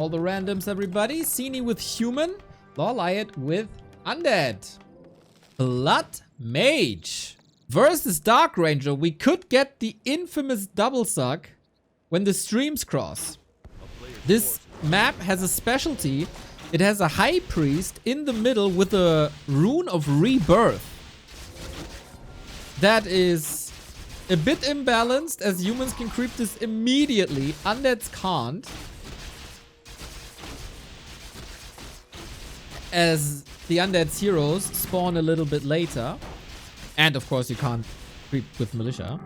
All the randoms, everybody. Sini with human. LawLiet with undead. Blood Mage versus Dark Ranger. We could get the infamous double suck when the streams cross. This map has a specialty. It has a high priest in the middle with a rune of rebirth. That is a bit imbalanced, as humans can creep this immediately. Undeads can't. As the undead's heroes spawn a little bit later. And of course you can't creep with militia.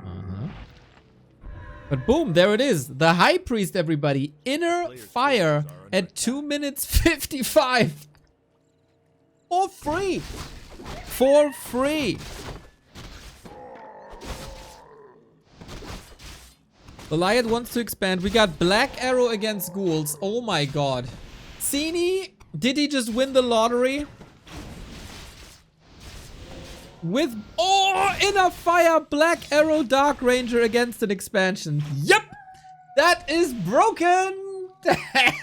But boom, there it is. The high priest, everybody. Inner fire at 2 minutes 55. For free. For free. LawLiet wants to expand. We got Black Arrow against ghouls. Oh my god. Sini, did he just win the lottery? With Inner Fire, Black Arrow, Dark Ranger against an expansion. Yep! That is broken!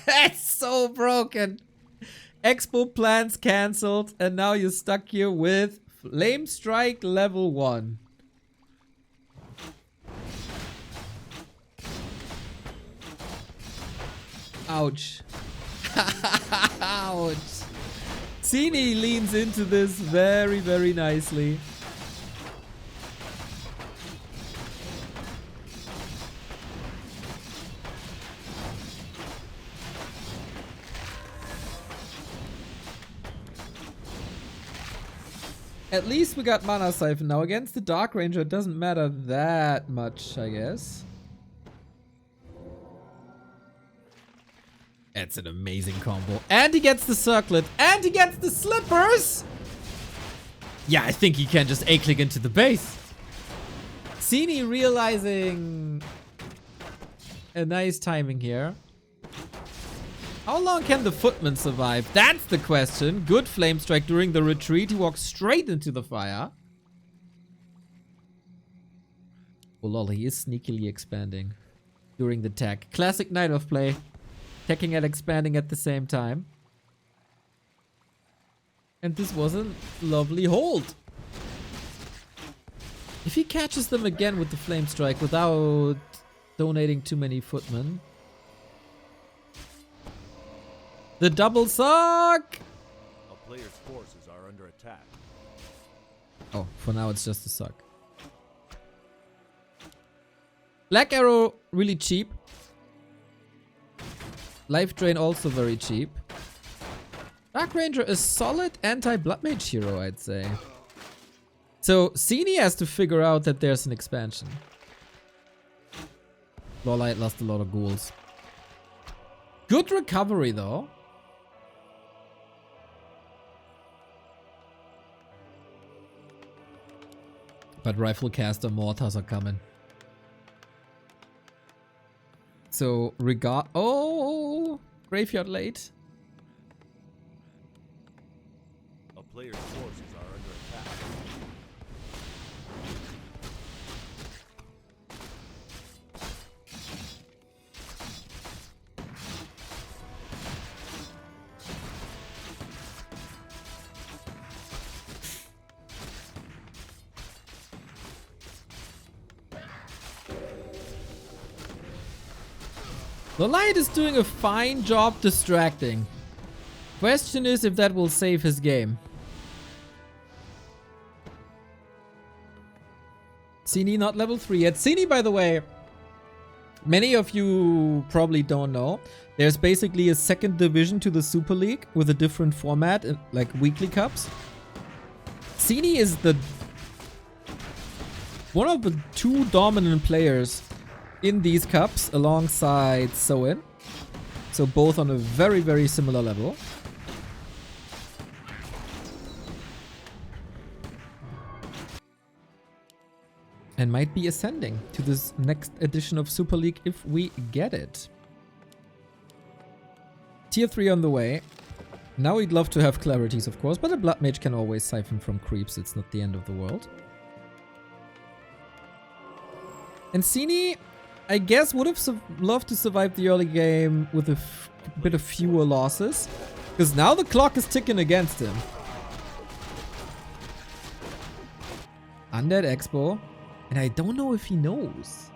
That's so broken. Expo plans cancelled, and now you're stuck here with Flame Strike level 1. Ouch. Ouch. Sini leans into this very, very nicely. At least we got Mana Siphon now. Against the Dark Ranger, it doesn't matter that much, I guess. That's an amazing combo. And he gets the circlet. And he gets the slippers! Yeah, I think he can just A-click into the base. Sini realizing a nice timing here. How long can the footman survive? That's the question. Good flame strike during the retreat. He walks straight into the fire. Oh lol, he is sneakily expanding during the tech. Classic night of play. Teching and expanding at the same time. And this was a lovely hold. If he catches them again with the flame strike without donating too many footmen. The double suck! A player's forces are under attack. Oh, for now it's just a suck. Black Arrow, really cheap. Life Drain also very cheap. Dark Ranger is solid anti-Blood Mage hero, I'd say. So Sini has to figure out that there's an expansion. LawLiet lost a lot of ghouls. Good recovery though. But Riflecaster mortars are coming. So, Graveyard late. A player's forces are under attack. LawLiet is doing a fine job distracting. Question is if that will save his game. Sini not level 3 yet. Sini, by the way, many of you probably don't know. There's basically a second division to the Super League with a different format, like weekly cups. Sini is one of the 2 dominant players in these cups alongside Soin. So both on a very, very similar level. And might be ascending to this next edition of Super League if we get it. Tier 3 on the way. Now we'd love to have clarities, of course, but a Blood Mage can always siphon from creeps. It's not the end of the world. And Sini, I guess, would have loved to survive the early game with a a bit of fewer losses. Because now the clock is ticking against him. Undead Expo. And I don't know if he knows.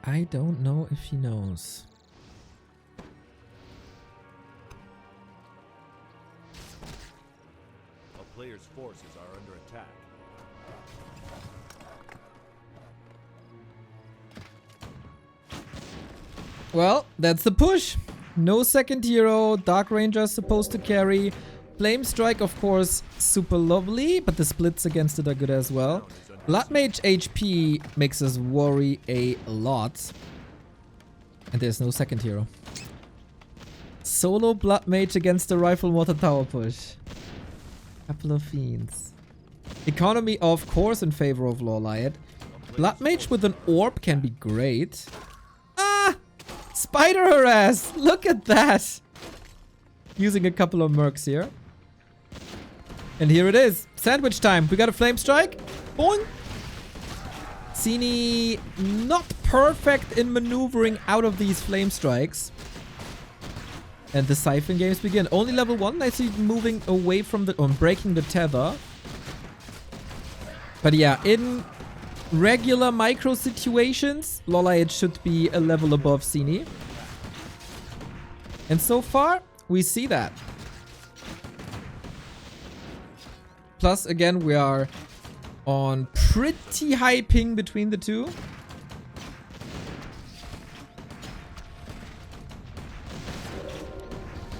I don't know if he knows. A player's forces are under attack. Well, that's the push. No second hero. Dark Ranger is supposed to carry. Flame Strike, of course, super lovely, but the splits against it are good as well. Blood Mage HP makes us worry a lot. And there's no second hero. Solo Blood Mage against the Rifle Water Tower push. Couple of fiends. Economy, of course, in favor of LawLiet. Blood Mage with an orb can be great. Ah! Spider Harass! Look at that! Using a couple of mercs here. And here it is. Sandwich time. We got a Flame Strike. Boing! Sini not perfect in maneuvering out of these Flame Strikes. And the Siphon games begin. Only level 1. I see moving away from the... breaking the tether. But yeah, in regular micro situations, LawLiet should be a level above Sini. And so far, we see that. Plus, again, we are on pretty high ping between the two.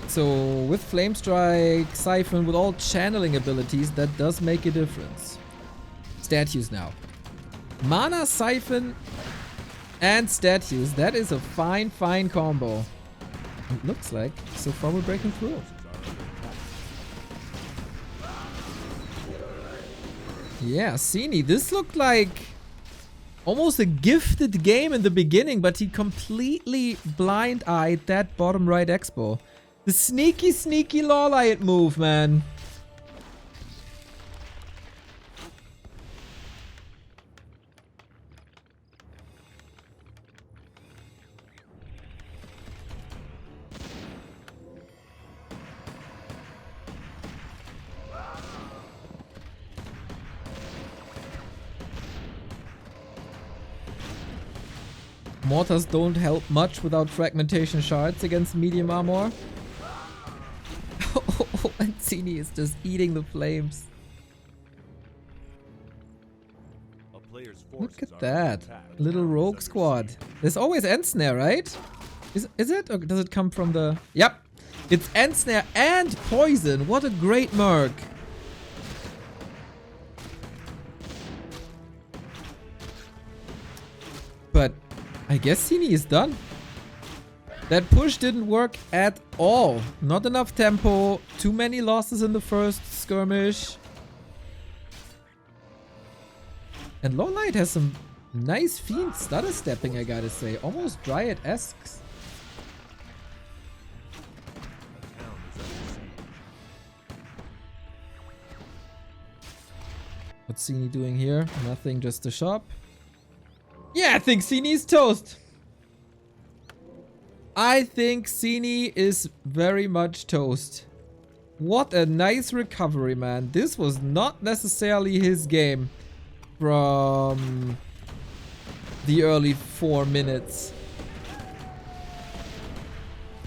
So with Flame Strike, Siphon, with all channeling abilities, that does make a difference. Statues now. Mana, Siphon, and statues. That is a fine, fine combo. It looks like so far we're breaking through. Yeah, Sini, this looked like almost a gifted game in the beginning, but he completely blind-eyed that bottom right expo. The sneaky, sneaky LawLiet move, man. Mortars don't help much without fragmentation shards against medium armor. Oh, and Sini is just eating the flames. Look at that. Little rogue squad. There's always end snare, right? Is it? Or does it come from the... Yep. It's end snare and poison. What a great merc. But I guess Sini is done. That push didn't work at all. Not enough tempo. Too many losses in the first skirmish. And LawLiet has some nice fiend stutter stepping, I gotta say. Almost Dryad-esque. What's Sini doing here? Nothing, just a shop. Yeah, I think Sini is toast. I think Sini is very much toast. What a nice recovery, man. This was not necessarily his game from the early 4 minutes.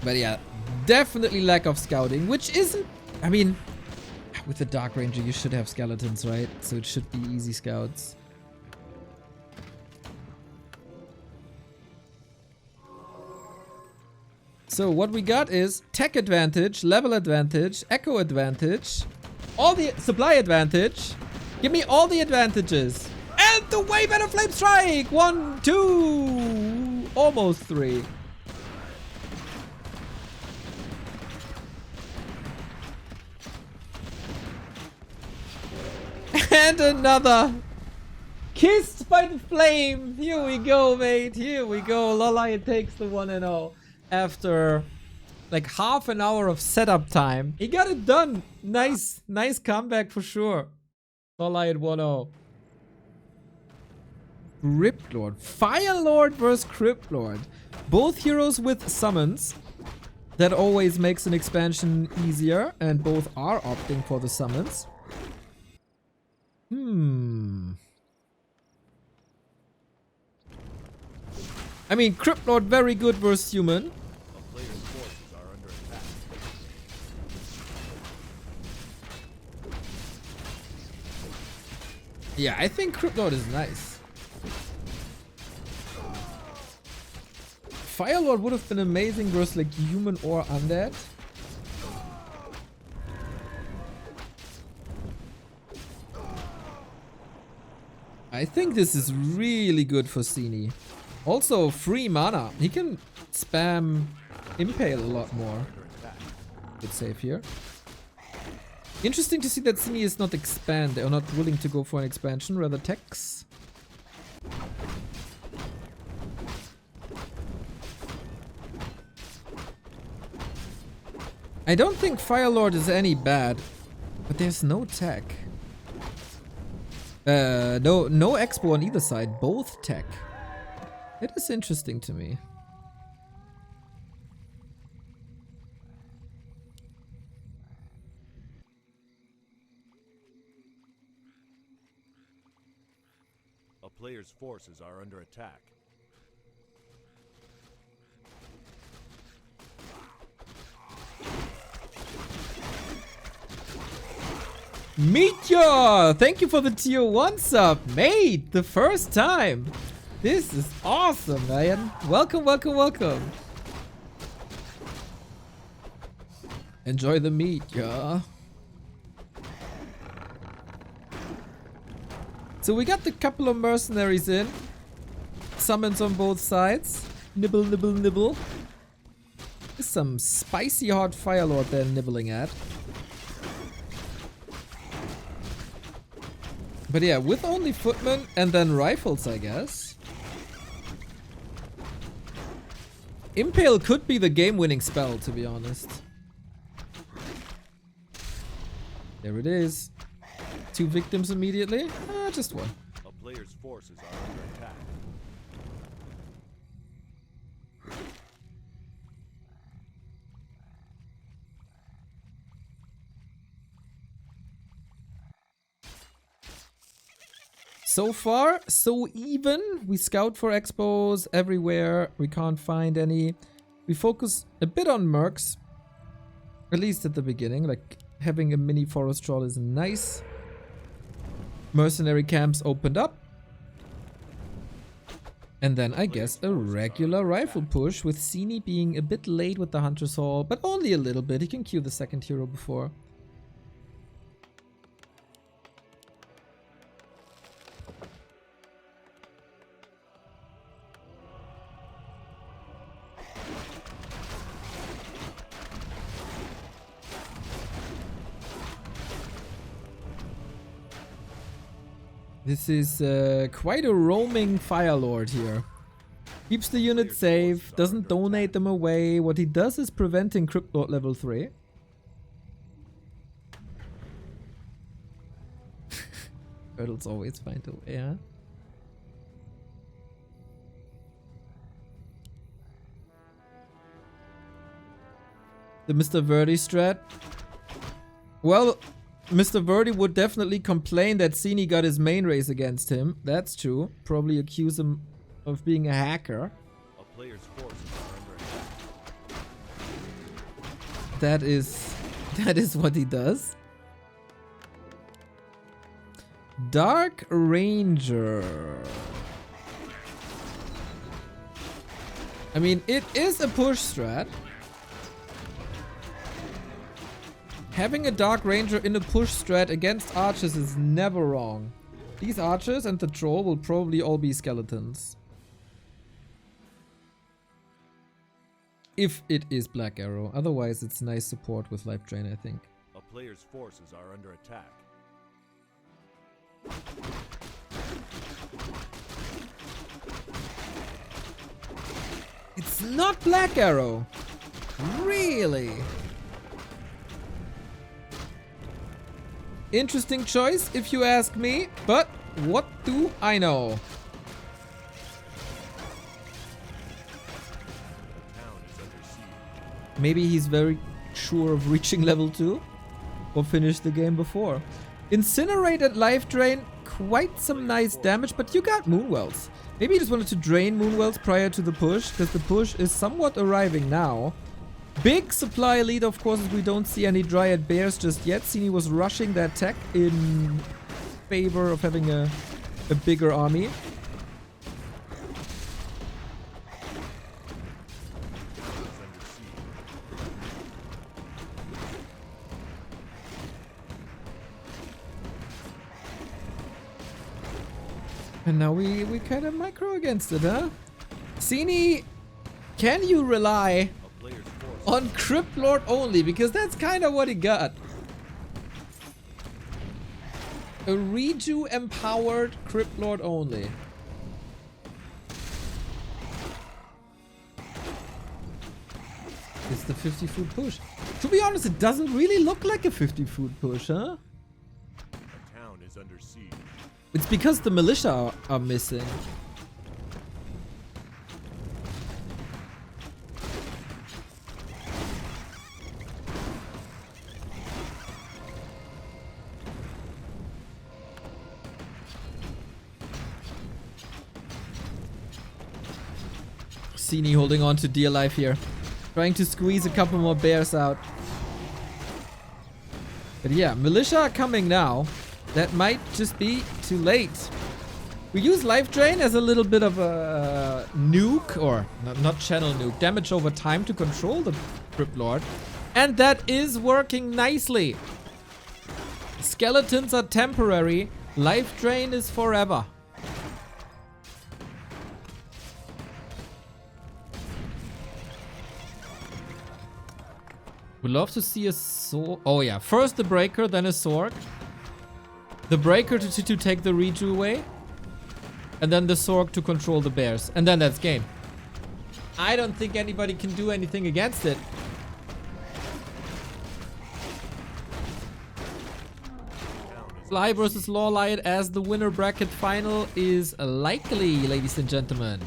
But yeah, definitely lack of scouting, which isn't... I mean, with the Dark Ranger, you should have skeletons, right? So it should be easy scouts. So what we got is tech advantage, level advantage, echo advantage, all the supply advantage. Give me all the advantages. And the way better flame strike. 1, 2, almost 3. And another. Kissed by the flame. Here we go, mate. Here we go. LawLiet takes the 1-0. after like half an hour of setup time. He got it done. Nice comeback for sure. LawLiet 1-0. Crypt Lord. Fire Lord versus Crypt Lord. Both heroes with summons. That always makes an expansion easier, and both are opting for the summons. I mean, Crypt Lord very good versus human. A player's forces are under attack. Yeah, I think Crypt Lord is nice. Fire Lord would have been amazing versus like human or undead. I think this is really good for Sini. Also, free mana. He can spam Impale a lot more. Good save here. Interesting to see that Sini is not expand or not willing to go for an expansion, rather techs. I don't think Fire Lord is any bad, but there's no tech. No expo on either side, both tech. It is interesting to me. A player's forces are under attack. Meteor! Thank you for the tier 1 sub, mate! The first time! This is awesome, man! Welcome, welcome, welcome! Enjoy the meat, yeah. So we got the couple of mercenaries in. Summons on both sides. Nibble, nibble, nibble. There's some spicy hot Fire Lord they're nibbling at. But yeah, with only footmen and then rifles, I guess. Impale could be the game-winning spell, to be honest. There it is. 2 victims immediately? Just one. A player's forces are under attack. So far, so even. We scout for expos everywhere. We can't find any. We focus a bit on mercs. At least at the beginning. Like, having a mini forest troll is nice. Mercenary camps opened up. And then I guess a regular rifle push with Sini being a bit late with the Hunter's Hall, but only a little bit. He can queue the second hero before. This is quite a roaming Fire Lord here. Keeps the unit safe, doesn't donate them away. What he does is preventing Crypt Lord level 3. Turtles always find a way, huh? The Mr. Verdi strat. Well, Mr. Verdi would definitely complain that Sini got his main race against him. That's true. Probably accuse him of being a hacker. A player's forces are under attack. That is what he does. Dark Ranger. I mean, it is a push strat. Having a Dark Ranger in a push strat against archers is never wrong. These archers and the troll will probably all be skeletons. If it is Black Arrow. Otherwise, it's nice support with Life Drain, I think. A player's forces are under attack. It's It's not Black Arrow. Really? Interesting choice, if you ask me. But what do I know? Town is under siege. Maybe he's very sure of reaching level 2 or finish the game before. Incinerate and Life Drain, quite some nice damage, but you got Moonwells. Maybe he just wanted to drain Moonwells prior to the push, because the push is somewhat arriving now. Big supply lead, of course, as we don't see any Dryad Bears just yet. Sini was rushing that tech in favor of having a bigger army. And now we kind of micro against it, huh? Sini, can you rely A player's force on Crypt Lord only? Because that's kind of what he got. A Reju empowered Crypt Lord only. It's the 50 food push. To be honest, it doesn't really look like a 50 food push, huh? A town is under siege. It's because the militia are missing. Sini holding on to dear life here. Trying to squeeze a couple more bears out. But yeah, militia are coming now. That might just be too late. We use Life Drain as a little bit of a nuke, or not channel nuke, damage over time to control the Crypt Lord. And that is working nicely. Skeletons are temporary. Life Drain is forever. Would love to see a sword. Oh yeah, first the Breaker, then a Sorg. The Breaker to take the Reju away. And then the Sorg to control the bears. And then that's game. I don't think anybody can do anything against it. Fly versus LawLiet as the winner bracket final is likely, ladies and gentlemen.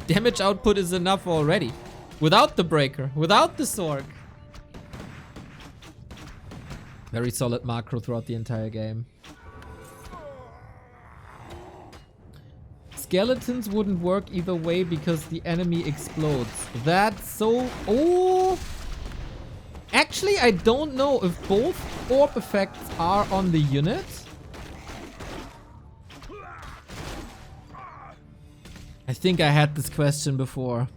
Damage output is enough already. Without the Breaker, without the Sorg. Very solid macro throughout the entire game. Skeletons wouldn't work either way because the enemy explodes. That's so... Oh! Actually, I don't know if both orb effects are on the unit. I think I had this question before.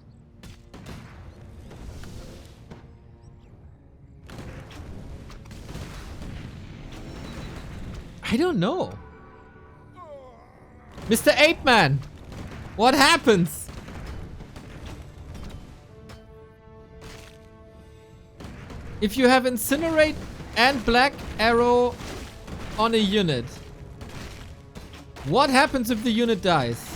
I don't know. Mr. Ape-Man, what happens? If you have Incinerate and Black Arrow on a unit, what happens if the unit dies?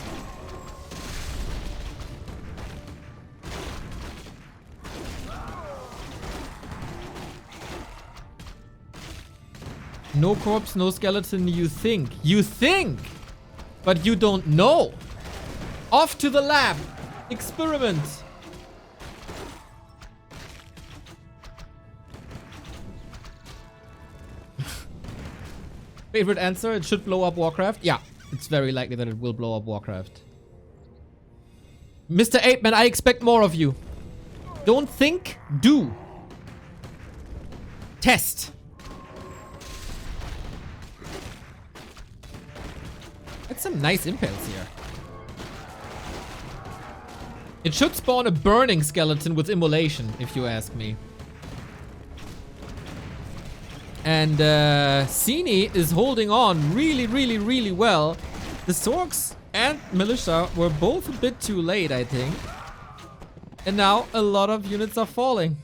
No corpse, no skeleton, you think. You think! But you don't know. Off to the lab. Experiment. Favorite answer? It should blow up Warcraft. Yeah, it's very likely that it will blow up Warcraft. Mr. Apeman, I expect more of you. Don't think, do. Test. That's some nice impales here. It should spawn a burning skeleton with immolation, if you ask me. And Sini is holding on really well. The Sorgs and Militia were both a bit too late, I think. And now a lot of units are falling.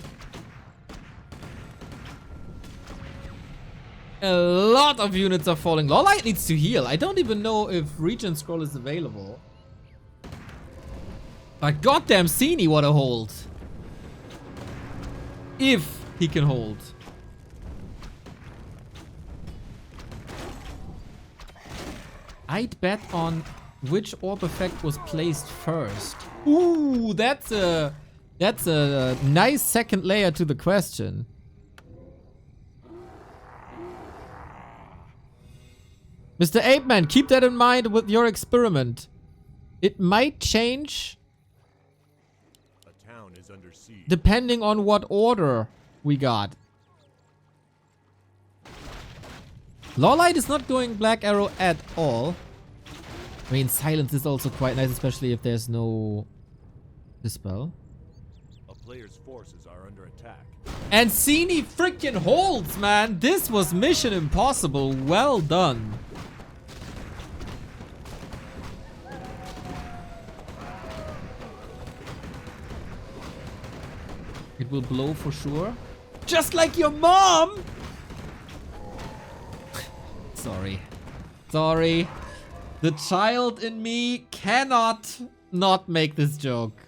A lot of units are falling. LawLiet needs to heal. I don't even know if Regen Scroll is available. But goddamn Sini, what a hold. If he can hold. I'd bet on which orb effect was placed first. Ooh, that's a nice second layer to the question. Mr. Apeman, keep that in mind with your experiment. It might change A town is under siege. depending on what order we got. LawLiet is not going Black Arrow at all. I mean, silence is also quite nice, especially if there's no dispel. A player's forces are under attack. And Sini freaking holds, man. This was mission impossible. Well done. It will blow for sure. Just like your mom! Sorry. Sorry. The child in me cannot not make this joke.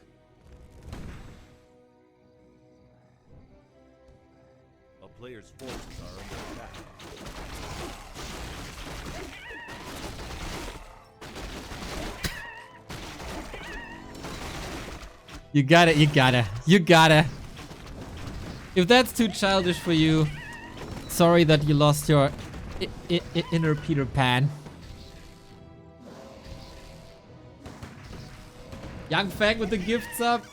A player's forces are under attack. You got it, you gotta. You gotta. If that's too childish for you, sorry that you lost your inner Peter Pan. Young Fang with the gifts up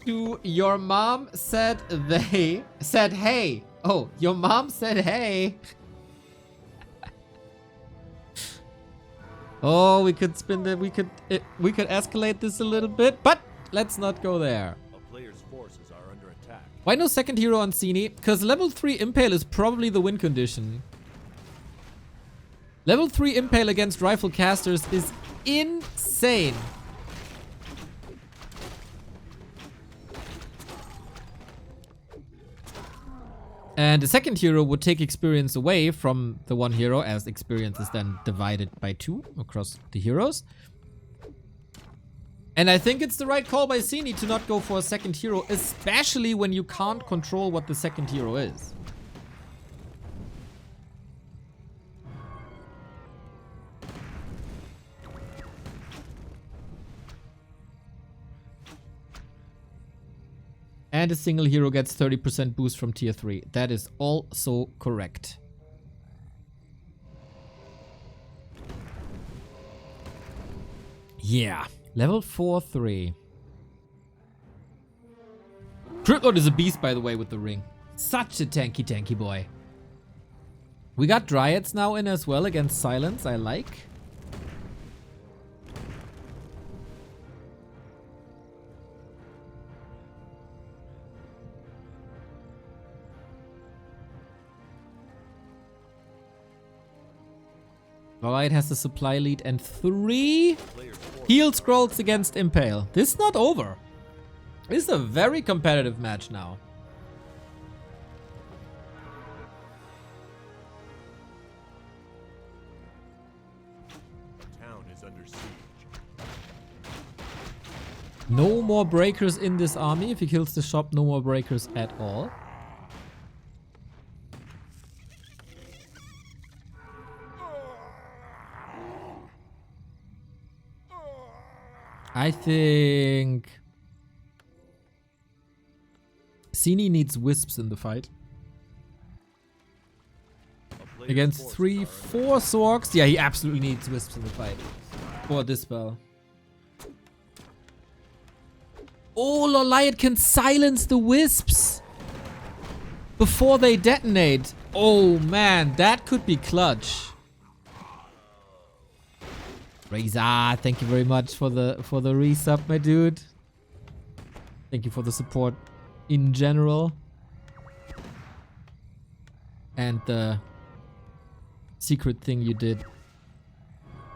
to your mom said they said hey. Oh, your mom said hey. Oh, we could spin the we could escalate this a little bit, but let's not go there. A player's forces are under attack. Why no second hero on Sini? Because level 3 Impale is probably the win condition. Level 3 Impale against rifle casters is insane. And the second hero would take experience away from the one hero, as experience is then divided by 2 across the heroes. And I think it's the right call by Sini to not go for a second hero, especially when you can't control what the second hero is. And a single hero gets 30% boost from tier 3. That is also correct. Yeah. Level 4-3. Triplot is a beast, by the way, with the ring. Such a tanky boy. We got Dryads now in as well against Silence. I like. LawLiet has the supply lead and 3 heal scrolls against Impale. This is not over. This is a very competitive match now. A town is under siege. No more breakers in this army. If he kills the shop, no more breakers at all. I think Sini needs wisps in the fight. Against 3-4 Sorks. Yeah, he absolutely needs wisps in the fight. For this spell. Oh, LawLiet can silence the wisps before they detonate. Oh man, that could be clutch. Razor, thank you very much for the resub, my dude. Thank you for the support in general. And the secret thing you did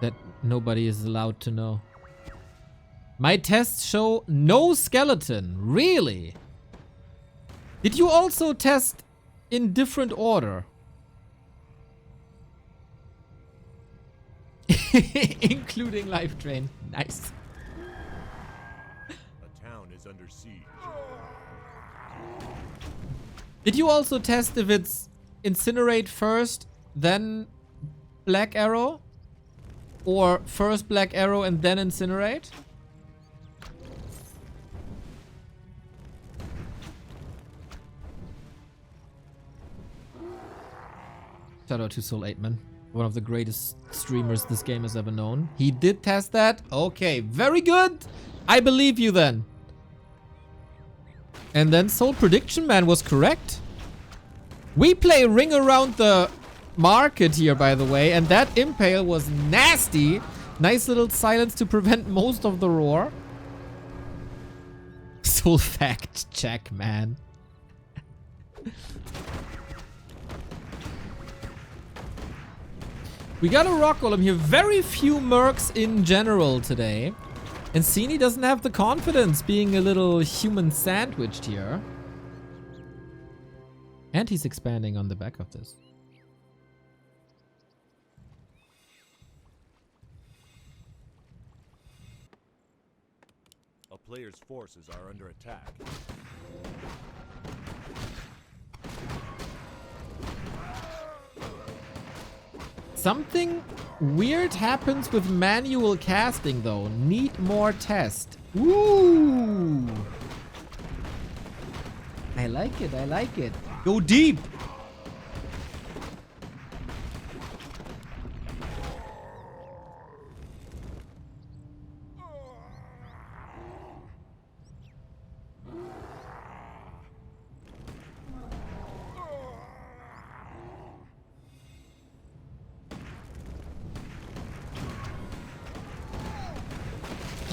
that nobody is allowed to know. My tests show no skeleton. Really? Did you also test in different order? Including life drain. Nice. A under siege. Did you also test if it's incinerate first, then black arrow? Or first black arrow and then incinerate? Shout out to Soul8man, one of the greatest streamers this game has ever known. He did test that? Okay, very good! I believe you then. And then Soul Prediction Man was correct. We play Ring Around the Market here, by the way, and that impale was nasty. Nice little silence to prevent most of the roar. Soul fact check, man. We got a rock golem here. Very few mercs in general today. And Sini doesn't have the confidence, being a little human sandwiched here. And he's expanding on the back of this. A player's forces are under attack. Something weird happens with manual casting though. Need more test. Ooh. I like it, I like it. Go deep.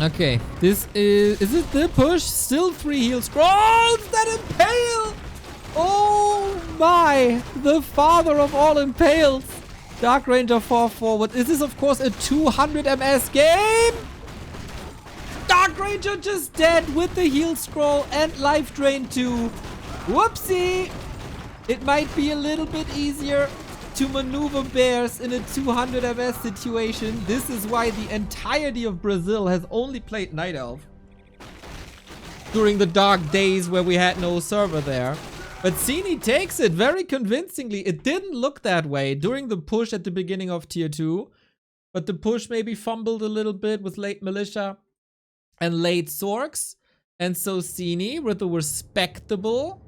Okay, this is it the push? Still 3 heal scrolls that impale! Oh my, the father of all impales. Dark Ranger 4 forward. This is of course a 200 MS game. Dark Ranger just dead with the heal scroll and life drain too. Whoopsie. It might be a little bit easier to maneuver bears in a 200 MS situation. This is why the entirety of Brazil has only played Night Elf during the dark days where we had no server there. But Sini takes it very convincingly. It didn't look that way during the push at the beginning of tier 2, but the push maybe fumbled a little bit with late militia and late Sorks. And so Sini with a respectable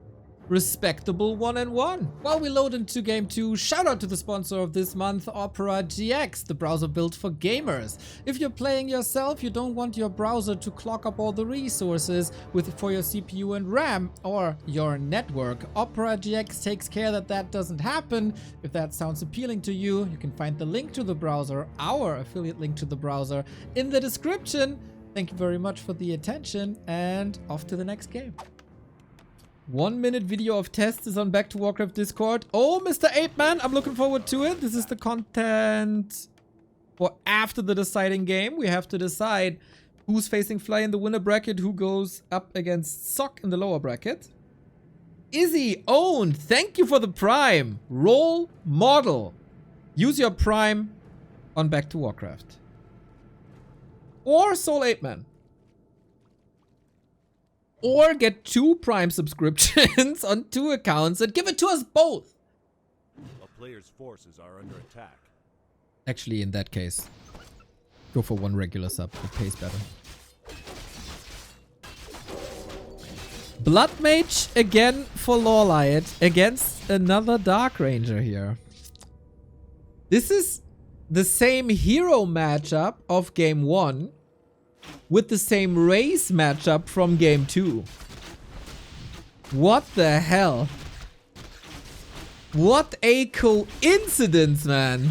1-1. While we load into game 2, shout out to the sponsor of this month, Opera GX, the browser built for gamers. If you're playing yourself, you don't want your browser to clog up all the resources for your CPU and RAM or your network. Opera GX takes care that that doesn't happen. If that sounds appealing to you, you can find the link to the browser, our affiliate link to the browser, in the description. Thank you very much for the attention, and off to the next game. 1 minute video of tests is on Back to Warcraft Discord. Oh, Mr. 8man, I'm looking forward to it. This is the content for after the deciding game. We have to decide who's facing Fly in the winner bracket, who goes up against Sock in the lower bracket. Izzy owned, thank you for the Prime. Role model. Use your Prime on Back to Warcraft. Or Soul 8man. Or get 2 Prime subscriptions on 2 accounts and give it to us both. A player's forces are under attack. Actually, in that case, go for 1 regular sub. It pays better. Blood Mage again for LawLiet against another Dark Ranger here. This is the same hero matchup of game 1. With the same race matchup from game 2. What the hell? What a coincidence, man.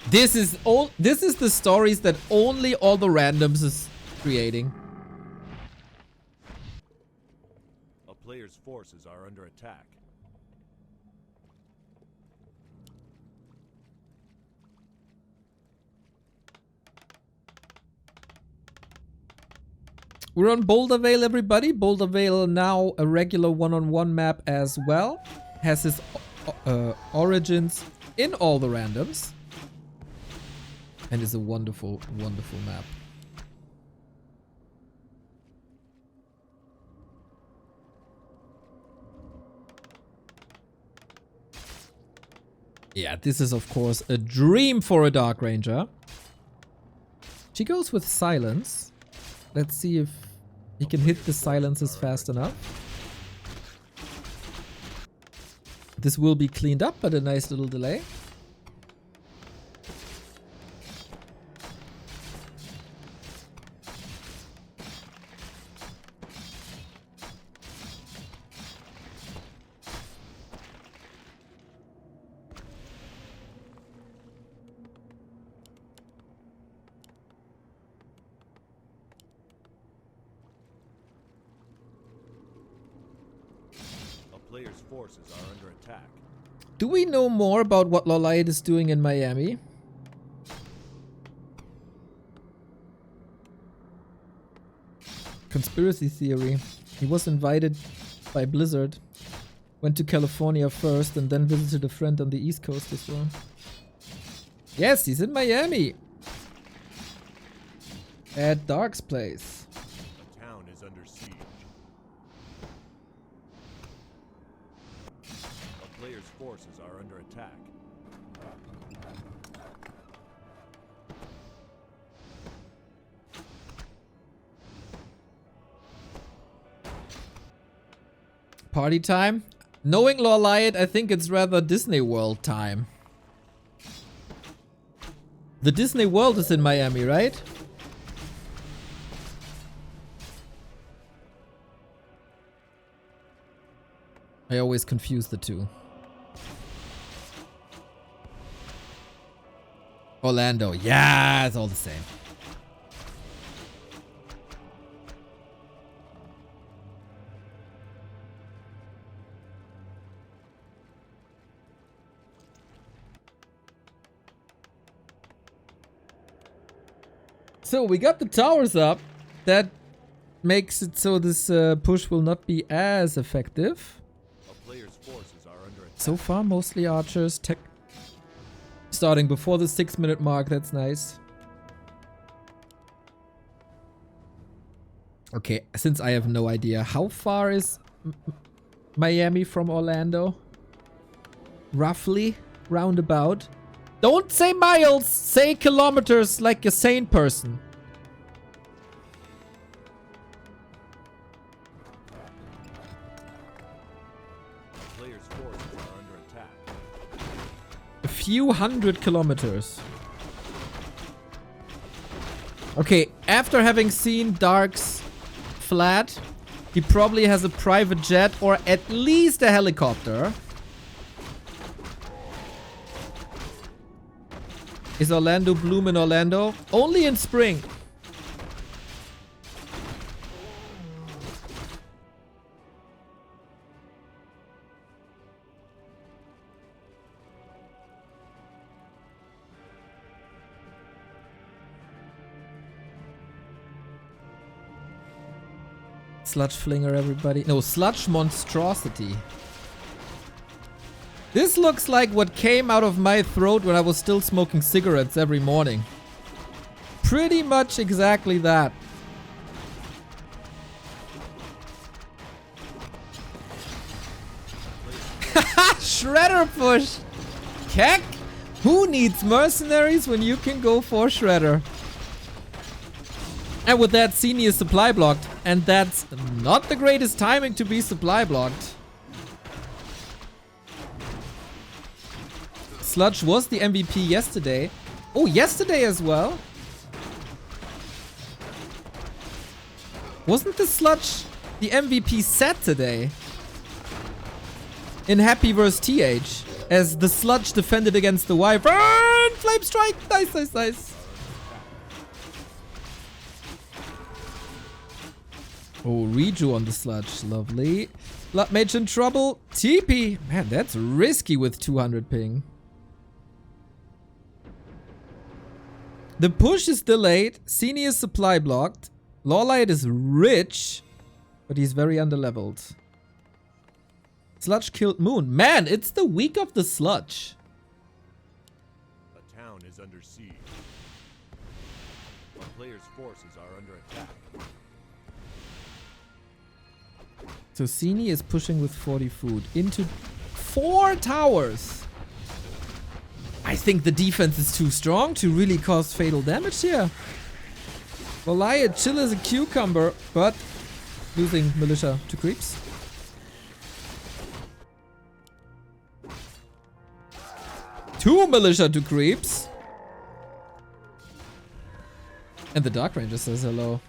This is the stories that only all the randoms is creating. A player's forces are under attack. We're on Boulder Vale, everybody. Boulder Vale now a regular 1-on-1 map as well. Has his origins in all the randoms. And it's a wonderful, wonderful map. Yeah, this is of course a dream for a Dark Ranger. She goes with silence. Let's see if he can hit the silences fast enough. This will be cleaned up, but a nice little delay. Players' forces are under attack. Do we know more about what LawLiet is doing in Miami? Conspiracy theory. He was invited by Blizzard. Went to California first and then visited a friend on the East Coast as well. Yes, he's in Miami. At Dark's place. The town is under siege. A player's forces are under attack. Party time? Knowing LawLiet, I think it's rather Disney World time. The Disney World is in Miami, right? I always confuse the two. Orlando. Yeah, it's all the same. So we got the towers up. That makes it so this push will not be as effective. A player's forces are under attack. So far, mostly archers. Tech starting before the 6-minute mark. That's nice. Okay, since I have no idea, how far is Miami from Orlando? Roughly, roundabout. Don't say miles, say kilometers like a sane person. Players' forces are under attack. A few hundred kilometers. Okay, after having seen Dark's flat, he probably has a private jet or at least a helicopter. Is Orlando bloom in Orlando? Only in spring. Sludge flinger, everybody. No, sludge monstrosity. This looks like what came out of my throat when I was still smoking cigarettes every morning. Pretty much exactly that. Shredder push! Keck? Who needs mercenaries when you can go for Shredder? And with that, Sini is supply blocked. And that's not the greatest timing to be supply blocked. Sludge was the MVP yesterday. Oh, yesterday as well? Wasn't the Sludge the MVP Saturday? In Happy vs. TH. As the Sludge defended against the Wyvern. Flame strike! Nice, nice, nice. Oh, Reju on the Sludge. Lovely. Blood Mage in trouble. TP. Man, that's risky with 200 ping. The push is delayed. Sini is supply blocked. LawLiet is rich, but he's very underleveled. Sludge killed Moon. Man, it's the week of the Sludge. The town is under siege. player's forces are under attack. So Sini is pushing with 40 food into 4 towers. I think the defense is too strong to really cause fatal damage here. LawLiet chill as a cucumber, but losing militia to creeps. Two militia to creeps. And the Dark Ranger says hello.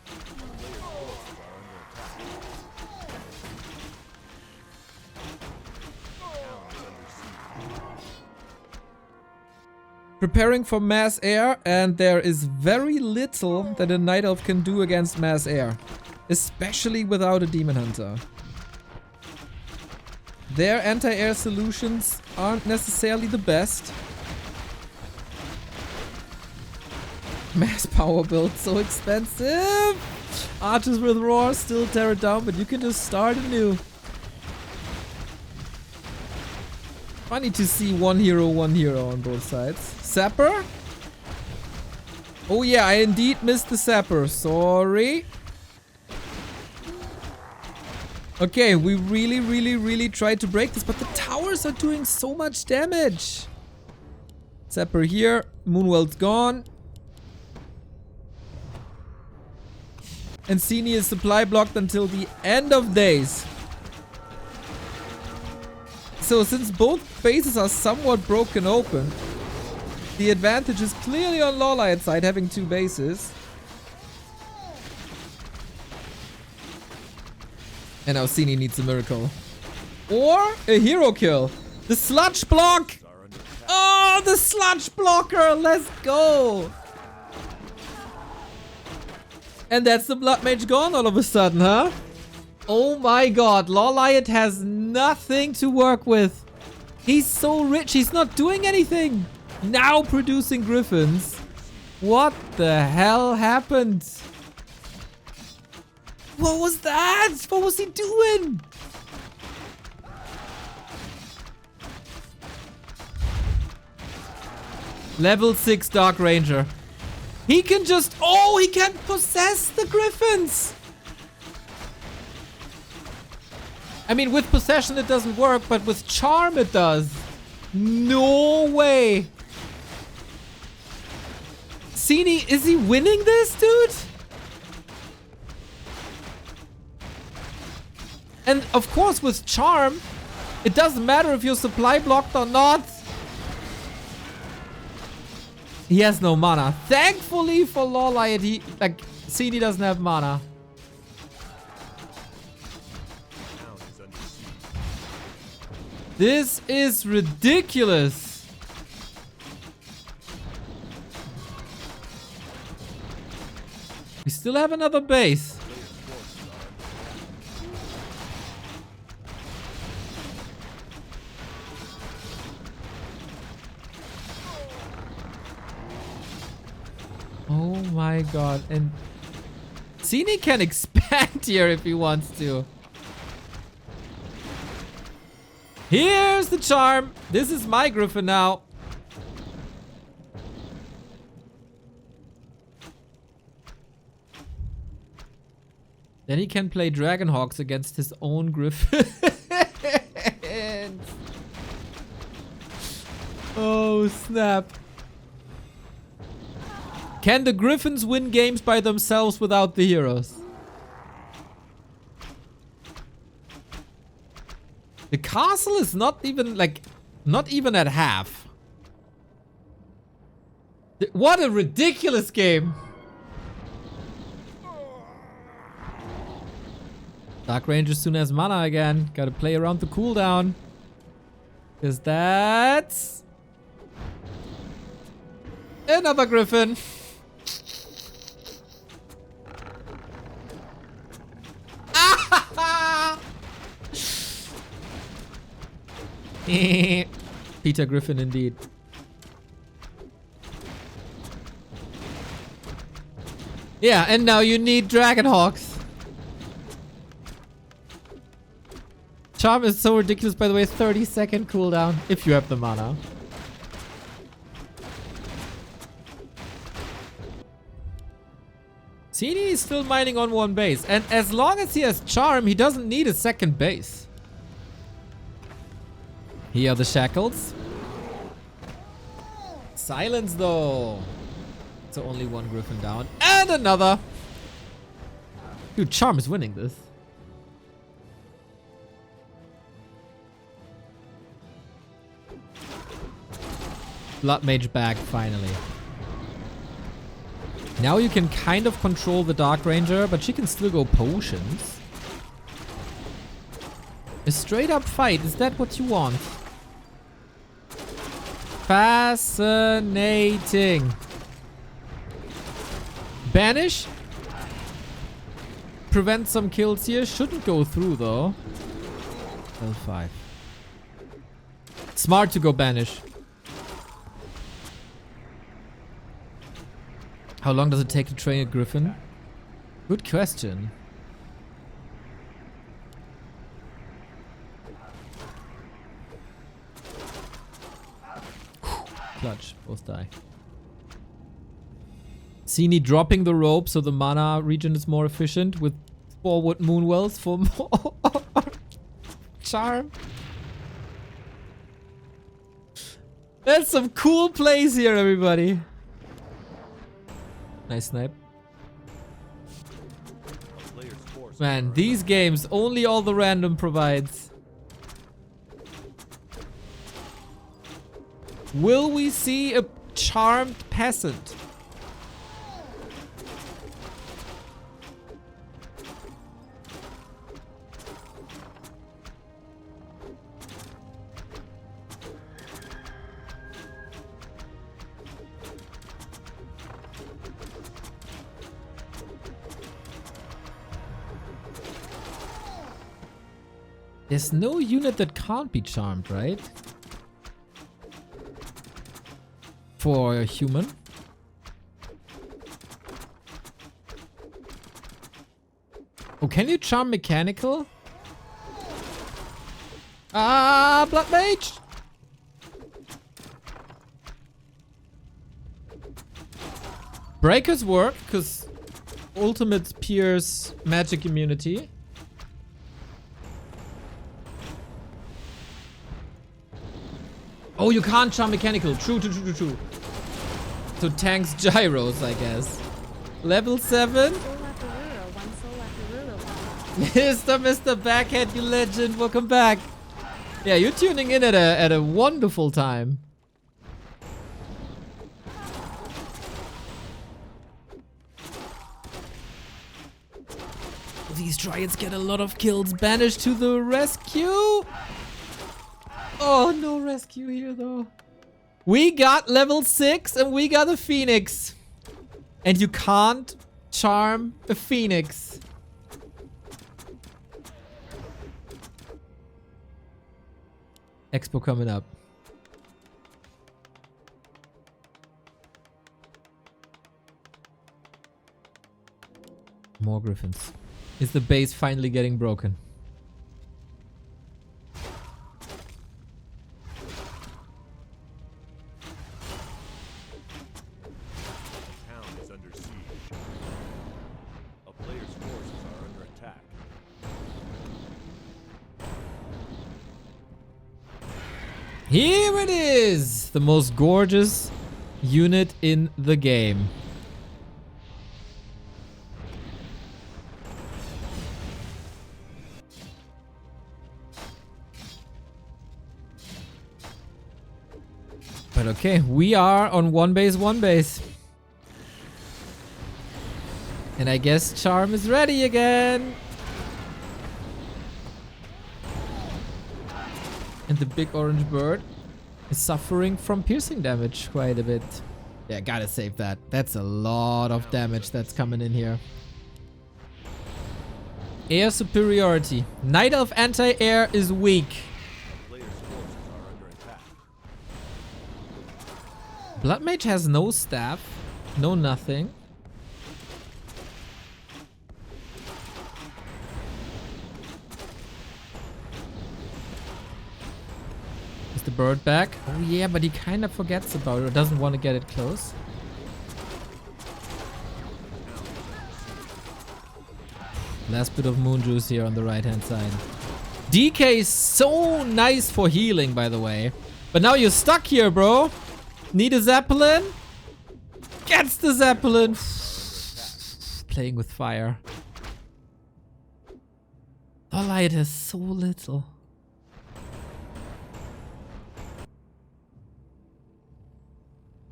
Preparing for mass air, and there is very little that a Night Elf can do against mass air. Especially without a Demon Hunter. Their anti-air solutions aren't necessarily the best. Mass power build, so expensive! Archers with Roar still tear it down, but you can just start anew. Funny to see one hero on both sides. Sapper? Oh yeah, I indeed missed the Sapper. Sorry. Okay, we really tried to break this, but the towers are doing so much damage. Sapper here. Moonwell's gone. And Sini is supply blocked until the end of days. So since both bases are somewhat broken open, the advantage is clearly on LawLiet's side, having 2 bases. And now Sini needs a miracle. Or a hero kill. The sludge block! Oh, the sludge blocker! Let's go! And that's the Blood Mage gone all of a sudden, huh? Oh my god, LawLiet has nothing to work with. He's so rich, he's not doing anything. Now producing griffins. What the hell happened? What was that? What was he doing? Level 6 Dark Ranger. He can just... Oh, he can possess the griffins. I mean, with possession it doesn't work, but with charm it does. No way. Sini, is he winning this, dude? And of course, with charm, it doesn't matter if you're supply blocked or not. He has no mana. Thankfully for LawLiet, Sini doesn't have mana. This is ridiculous. We still have another base. Oh my god. And Sini can expand here if he wants to. Here's the charm. This is my griffin now. Then he can play Dragonhawks against his own griffin. Oh, snap. Can the griffins win games by themselves without the heroes? The castle is not even at half. What a ridiculous game. Dark Ranger soon has mana again. Gotta play around the cooldown. Because that's... another griffin. Peter Griffin indeed. Yeah, and now you need Dragonhawks. Charm is so ridiculous, by the way. 30-second cooldown if you have the mana. Sini is still mining on one base. And as long as he has charm, he doesn't need a second base. Here are the shackles. Silence though. So only one griffin down. And another. Dude, charm is winning this. Blood Mage back, finally. Now you can kind of control the Dark Ranger, but she can still go potions. A straight up fight, is that what you want? Fascinating. Banish. Prevent some kills here. Shouldn't go through though. L5. Smart to go banish. How long does it take to train a griffin? Good question. Clutch. Both die. Sini dropping the rope so the mana regen is more efficient with forward moonwells for more charm. That's some cool plays here, everybody. Nice snipe. Man, these games, only all the random provides. Will we see a charmed peasant? There's no unit that can't be charmed, right? For a human. Oh, can you charm mechanical? Ah, Blood Mage! Breakers work, because ultimates pierce magic immunity. Oh, you can't charm mechanical. True. So tanks gyros, I guess. Level 7. Mr. Backhead, you legend. Welcome back. Yeah, you're tuning in at a wonderful time. These Dryads get a lot of kills. Banished to the rescue. Oh, no rescue here, though. We got level 6 and we got a Phoenix. And you can't charm a Phoenix. Expo coming up. More griffins. Is the base finally getting broken? Here it is! The most gorgeous unit in the game. But okay, we are on one base. And I guess Charm is ready again. And the big orange bird is suffering from piercing damage quite a bit. Yeah, gotta save that. That's a lot of damage that's coming in here. Air superiority. Night Elf anti-air is weak. Blood Mage has no staff. No nothing. The bird back. Oh yeah, but he kind of forgets about it or doesn't want to get it close. Last bit of moon juice here on the right-hand side. DK is so nice for healing, by the way. But now you're stuck here, bro. Need a Zeppelin? Gets the Zeppelin. Playing with fire. LawLiet has so little.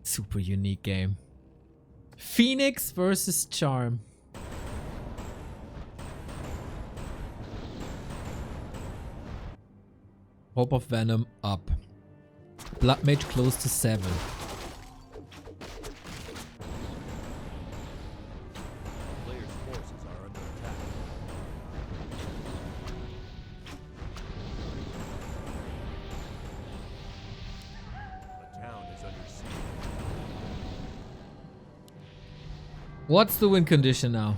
Super unique game. Phoenix versus Charm. Hope of Venom up. Blood Mage close to 7. Player's forces are under attack. The town is under siege. What's the win condition now?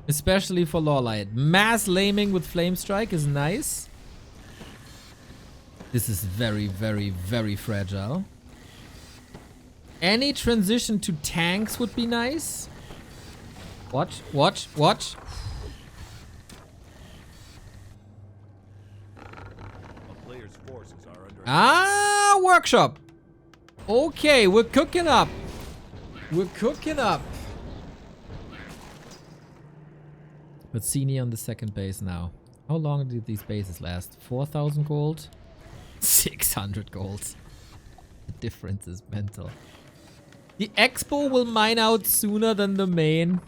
Especially for LawLiet. Mass laming with Flame Strike is nice. This is very, very, very fragile. Any transition to tanks would be nice. Watch, watch, watch. A player's forces are under attack. Ah, workshop. Okay, we're cooking up. We're cooking up. But Sini on the second base now. How long did these bases last? 4,000 gold? 600 gold. The difference is mental. The Expo will mine out sooner than the main.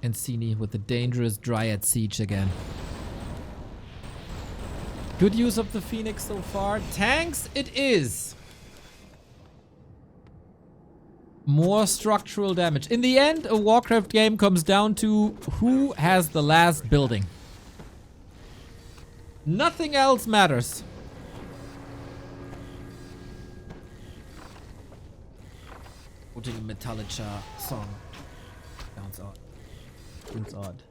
And Sini with the dangerous Dryad Siege again. Good use of the Phoenix so far. Tanks it is. More structural damage. In the end, a Warcraft game comes down to who has the last building. Nothing else matters. Putting a Metallica song. Sounds odd. Seems odd.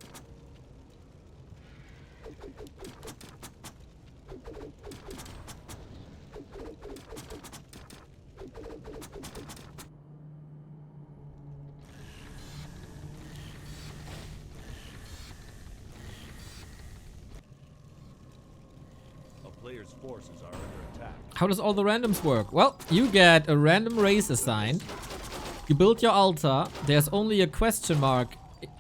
Player's forces are under attack. How does all the randoms work? Well, you get a random race assigned. You build your altar. There's only a question mark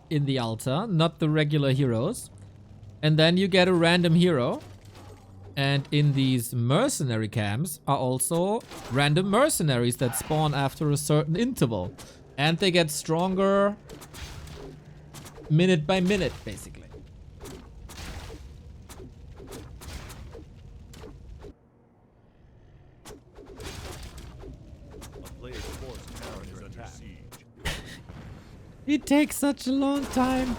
in the altar, not the regular heroes. And then you get a random hero. And in these mercenary camps are also random mercenaries that spawn after a certain interval. And they get stronger minute by minute, basically. It takes such a long time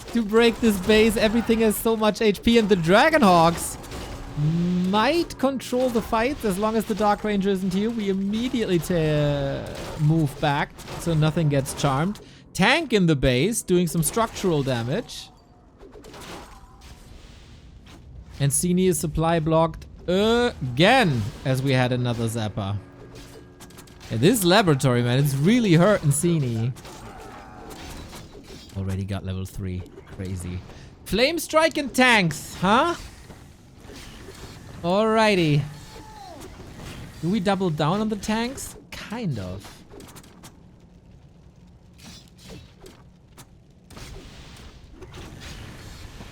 to break this base. Everything has so much HP, and the Dragonhawks might control the fight as long as the Dark Ranger isn't here. We immediately move back so nothing gets charmed. Tank in the base doing some structural damage. And Sini is supply blocked again as we had another Zapper. Yeah, this laboratory, man, it's really hurting Sini. Already got level 3. Crazy. Flame Strike and tanks, huh? Alrighty. Do we double down on the tanks? Kind of.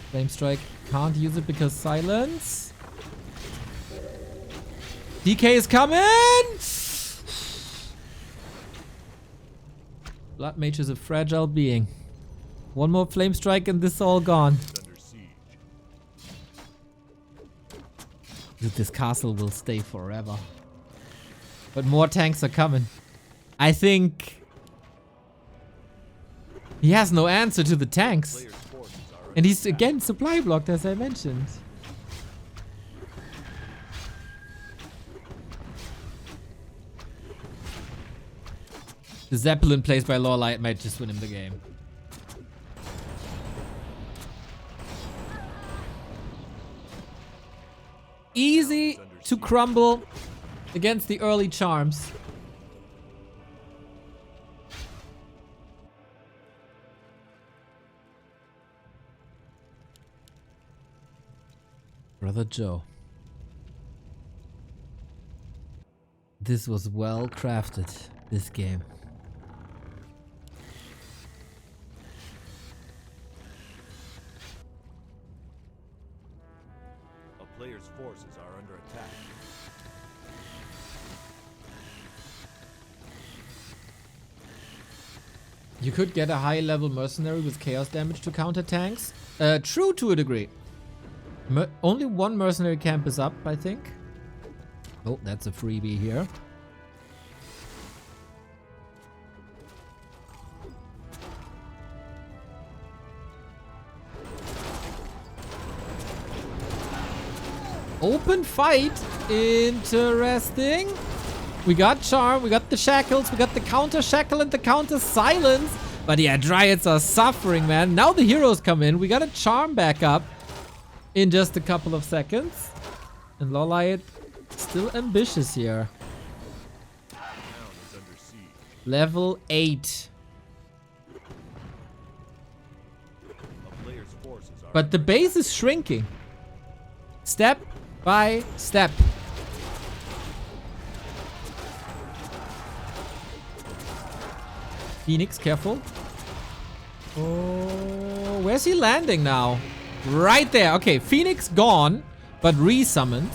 Flame Strike. Can't use it because silence. DK is coming! Blood Mage is a fragile being. One more Flame Strike and this is all gone. Dude, this castle will stay forever. But more tanks are coming. I think he has no answer to the tanks. And he's again supply blocked, as I mentioned. The Zeppelin placed by LawLiet might just win him the game. Easy to crumble against the early charms. Brother Joe. This was well crafted, this game. A player's forces are under attack. You could get a high-level mercenary with chaos damage to counter tanks. True to a degree. Only one mercenary camp is up, I think. Oh, that's a freebie here. Open fight. Interesting. We got charm, we got the shackles, we got the counter shackle and the counter silence. But yeah, dryads are suffering, man. Now the heroes come in. We got a charm back up in just a couple of seconds. And LawLiet still ambitious here. Level 8. But the base is shrinking. Step by step. Phoenix, careful. Oh, where's he landing now? Right there. Okay, Phoenix gone, but resummoned.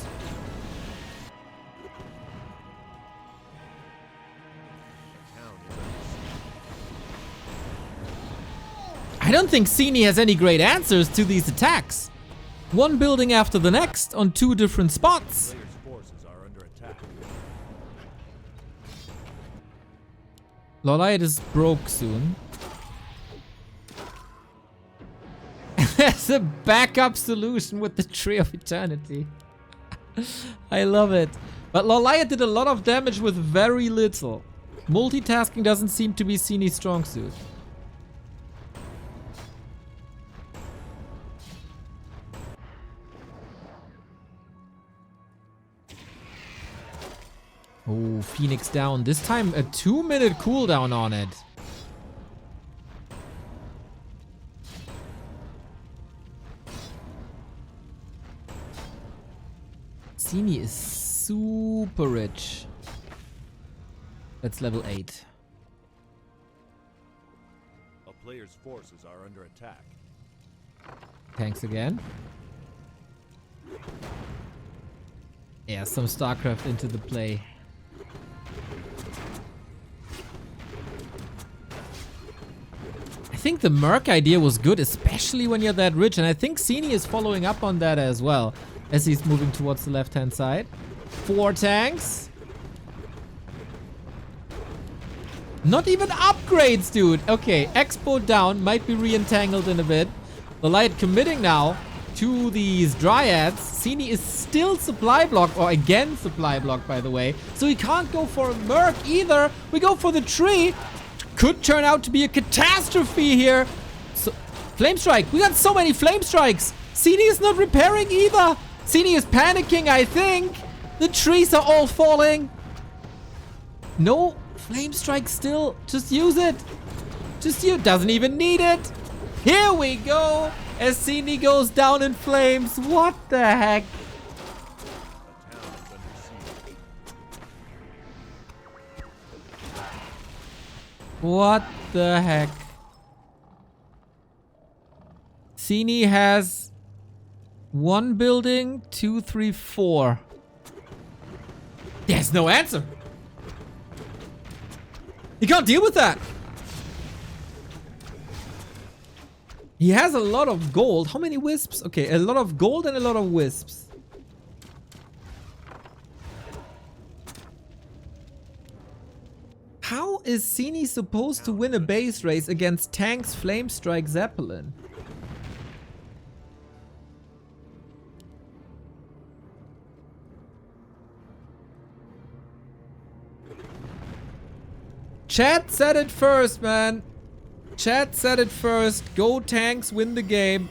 I don't think Sini has any great answers to these attacks. One building after the next on 2 different spots. Player's forces are under attack. LawLiet is broke soon. There's a backup solution with the Tree of Eternity. I love it. But LawLiet did a lot of damage with very little. Multitasking doesn't seem to be Sini's strong suit. Oh, Phoenix down. This time a 2-minute cooldown on it. Sini is super rich. That's level 8. A player's forces are under attack. Tanks again. Yeah, some StarCraft into the play. I think the Merc idea was good, especially when you're that rich, and I think Sini is following up on that as well, as he's moving towards the left-hand side. 4 tanks. Not even upgrades, dude. Okay, Expo down, might be re-entangled in a bit. LawLiet committing now to these dryads. Sini is still supply blocked, or again supply blocked, by the way. So he can't go for a Merc either. We go for the tree. Could turn out to be a catastrophe here. So, Flame Strike. We got so many Flame Strikes. Sini is not repairing either. Sini is panicking, I think. The trees are all falling. No Flame Strike still. Just use it. Just use it. Doesn't even need it. Here we go. As Sini goes down in flames. What the heck? What the heck? Sini has 1 building, 2, 3, 4. There's no answer. He can't deal with that. He has a lot of gold. How many wisps? Okay, a lot of gold and a lot of wisps. How is Sini supposed to win a base race against tanks, Flame Strike, Zeppelin? Chat said it first, man. Chat said it first. Go tanks, win the game.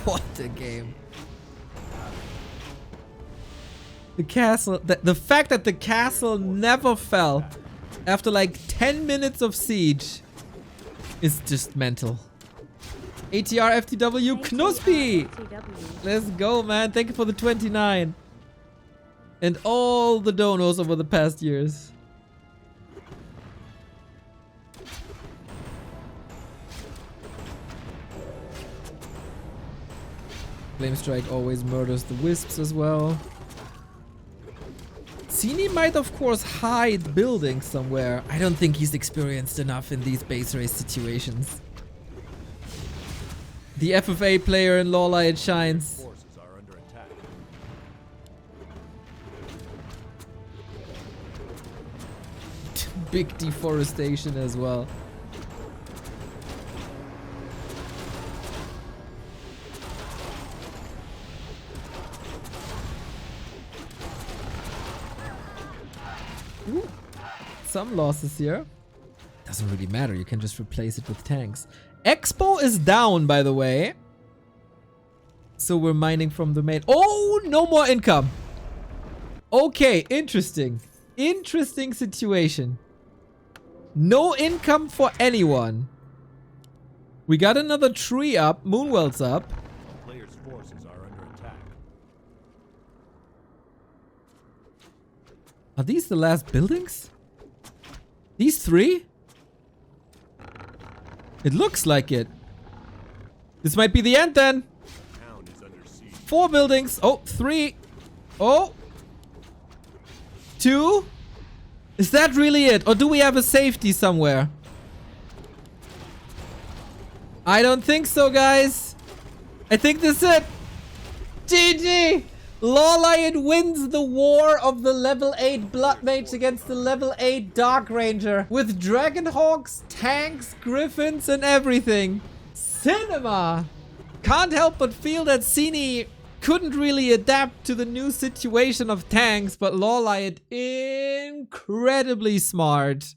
What a game. The castle, the fact that the castle never fell after like 10 minutes of siege is just mental. ATR FTW Knospi! Let's go, man. Thank you for the 29. And all the donos over the past years. Flame Strike always murders the wisps as well. Sini might of course hide buildings somewhere. I don't think he's experienced enough in these base race situations. The FFA player in LawLiet shines. Forces are under attack. Big deforestation as well. Ooh, some losses here. Doesn't really matter, you can just replace it with tanks. Expo is down, by the way. So we're mining from the main. Oh, no more income. Okay, interesting. Interesting situation. No income for anyone. We got another tree up. Moonwell's up. A player's forces are under attack. Are these the last buildings? These three? It looks like it. This might be the end then. Town is under siege. 4 buildings. Oh, 3. Oh. 2. Is that really it? Or do we have a safety somewhere? I don't think so, guys. I think this is it. GG. LawLiet wins the war of the level 8 Blood Mage against the level 8 Dark Ranger with Dragonhawks, tanks, griffins and everything. Cinema! Can't help but feel that Sini couldn't really adapt to the new situation of tanks, but LawLiet incredibly smart.